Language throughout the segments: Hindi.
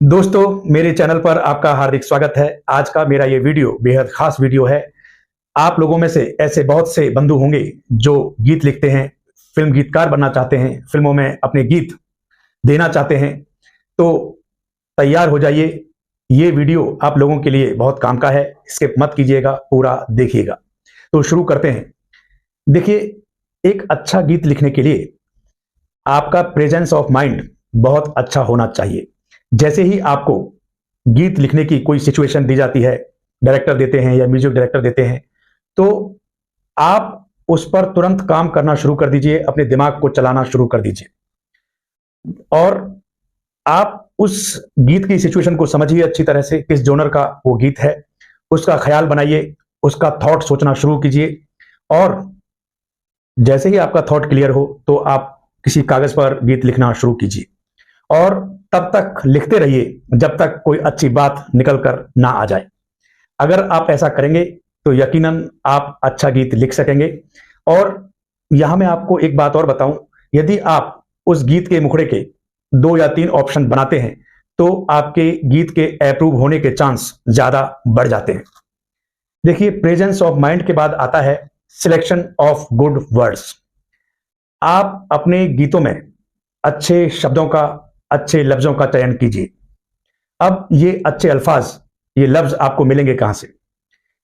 दोस्तों, मेरे चैनल पर आपका हार्दिक स्वागत है। आज का मेरा ये वीडियो बेहद खास वीडियो है। आप लोगों में से ऐसे बहुत से बंधु होंगे जो गीत लिखते हैं, फिल्म गीतकार बनना चाहते हैं, फिल्मों में अपने गीत देना चाहते हैं। तो तैयार हो जाइए, ये वीडियो आप लोगों के लिए बहुत काम का है। स्किप मत कीजिएगा, पूरा देखिएगा। तो शुरू करते हैं। देखिए, एक अच्छा गीत लिखने के लिए आपका प्रेजेंस ऑफ माइंड बहुत अच्छा होना चाहिए। जैसे ही आपको गीत लिखने की कोई सिचुएशन दी जाती है, डायरेक्टर देते हैं या म्यूजिक डायरेक्टर देते हैं, तो आप उस पर तुरंत काम करना शुरू कर दीजिए, अपने दिमाग को चलाना शुरू कर दीजिए और आप उस गीत की सिचुएशन को समझिए अच्छी तरह से, किस जोनर का वो गीत है, उसका ख्याल बनाइए, उसका थॉट सोचना शुरू कीजिए और जैसे ही आपका थॉट क्लियर हो तो आप किसी कागज पर गीत लिखना शुरू कीजिए और तब तक लिखते रहिए जब तक कोई अच्छी बात निकल कर ना आ जाए। अगर आप ऐसा करेंगे तो यकीनन आप अच्छा गीत लिख सकेंगे। और यहां मैं आपको एक बात और बताऊं, यदि आप उस गीत के मुखड़े के 2 या 3 ऑप्शन बनाते हैं तो आपके गीत के अप्रूव होने के चांस ज्यादा बढ़ जाते हैं। देखिए, प्रेजेंस ऑफ माइंड के बाद आता है सिलेक्शन ऑफ गुड वर्ड्स। आप अपने गीतों में अच्छे शब्दों का, अच्छे लफ्जों का चयन कीजिए। अब ये अच्छे अल्फाज, ये लफ्ज आपको मिलेंगे कहां से?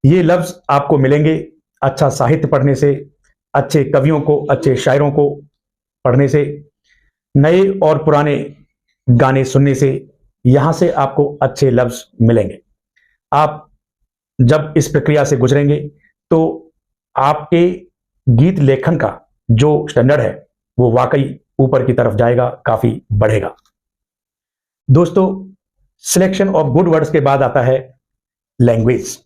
ये लफ्ज आपको मिलेंगे अच्छा साहित्य पढ़ने से, अच्छे कवियों को, अच्छे शायरों को पढ़ने से, नए और पुराने गाने सुनने से। यहां से आपको अच्छे लफ्ज मिलेंगे। आप जब इस प्रक्रिया से गुजरेंगे तो आपके गीत लेखन का जो स्टैंडर्ड है वो वाकई ऊपर की तरफ जाएगा, काफी बढ़ेगा। दोस्तों, सिलेक्शन ऑफ गुड वर्ड्स के बाद आता है लैंग्वेज,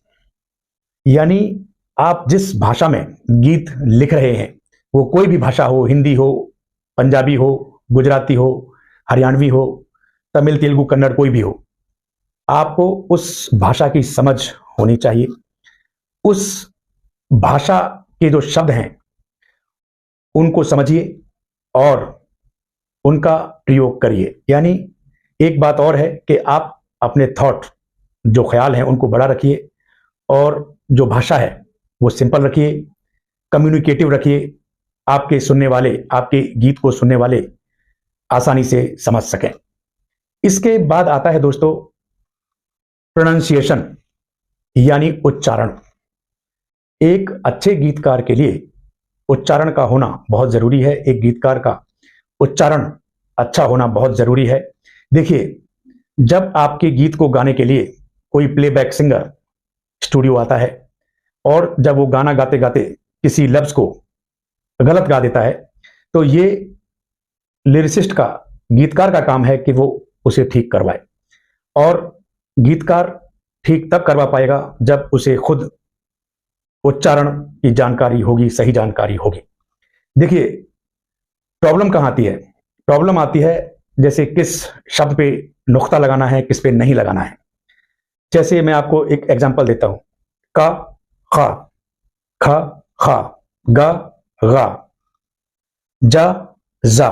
यानी आप जिस भाषा में गीत लिख रहे हैं, वो कोई भी भाषा हो, हिंदी हो, पंजाबी हो, गुजराती हो, हरियाणवी हो, तमिल, तेलुगु, कन्नड़, कोई भी हो, आपको उस भाषा की समझ होनी चाहिए। उस भाषा के जो शब्द हैं उनको समझिए और उनका प्रयोग करिए। यानी एक बात और है कि आप अपने थॉट, जो ख्याल हैं, उनको बड़ा रखिए और जो भाषा है वो सिंपल रखिए, कम्युनिकेटिव रखिए, आपके सुनने वाले, आपके गीत को सुनने वाले आसानी से समझ सकें। इसके बाद आता है दोस्तों प्रोनाउंसिएशन, यानी उच्चारण। एक अच्छे गीतकार के लिए उच्चारण का होना बहुत जरूरी है। एक गीतकार का उच्चारण अच्छा होना बहुत जरूरी है। देखिए, जब आपके गीत को गाने के लिए कोई प्लेबैक सिंगर स्टूडियो आता है और जब वो गाना गाते गाते किसी लफ्ज को गलत गा देता है, तो ये लिरिसिस्ट का, गीतकार का काम है कि वो उसे ठीक करवाए। और गीतकार ठीक तब करवा पाएगा जब उसे खुद उच्चारण की जानकारी होगी, सही जानकारी होगी। देखिए, प्रॉब्लम कहां आती है? प्रॉब्लम आती है जैसे किस शब्द पे नुक्ता लगाना है, किस पे नहीं लगाना है। जैसे मैं आपको एक एग्जांपल देता हूं, का, खा, ख, खा, गा, गा, जा, जा,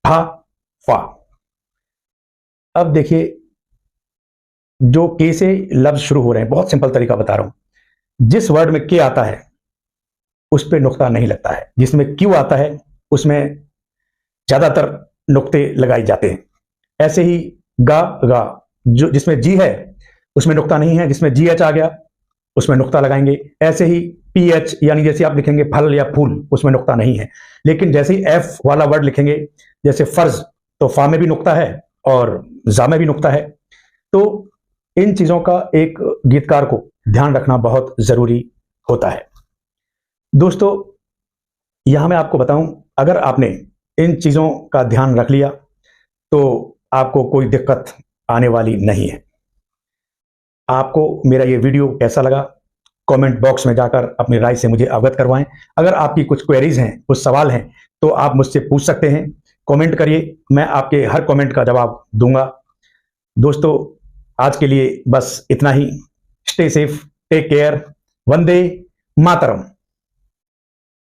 फा, फा। अब देखिए, जो के से लफ्ज शुरू हो रहे हैं, बहुत सिंपल तरीका बता रहा हूं। जिस वर्ड में के आता है उस पे नुक्ता नहीं लगता है, जिसमें क्यू आता है उसमें ज्यादातर नुक्ते लगाए जाते हैं। ऐसे ही गा, गा, जो जिसमें जी है उसमें नुक्ता नहीं है, जिसमें जी एच आ गया उसमें नुक्ता लगाएंगे। ऐसे ही पी एच, यानी जैसे आप लिखेंगे फल या फूल, उसमें नुक्ता नहीं है। लेकिन जैसे ही एफ वाला वर्ड लिखेंगे, जैसे फर्ज, तो फा में भी नुक्ता है और जा में भी नुक्ता है। तो इन चीजों का एक गीतकार को ध्यान रखना बहुत जरूरी होता है। दोस्तों, यहां मैं आपको बताऊं, अगर आपने इन चीजों का ध्यान रख लिया तो आपको कोई दिक्कत आने वाली नहीं है। आपको मेरा ये वीडियो कैसा लगा, कमेंट बॉक्स में जाकर अपनी राय से मुझे अवगत करवाएं। अगर आपकी कुछ क्वेरीज हैं, कुछ सवाल हैं, तो आप मुझसे पूछ सकते हैं। कमेंट करिए, मैं आपके हर कमेंट का जवाब दूंगा। दोस्तों, आज के लिए बस इतना ही। Stay safe, take care, Vande Mataram.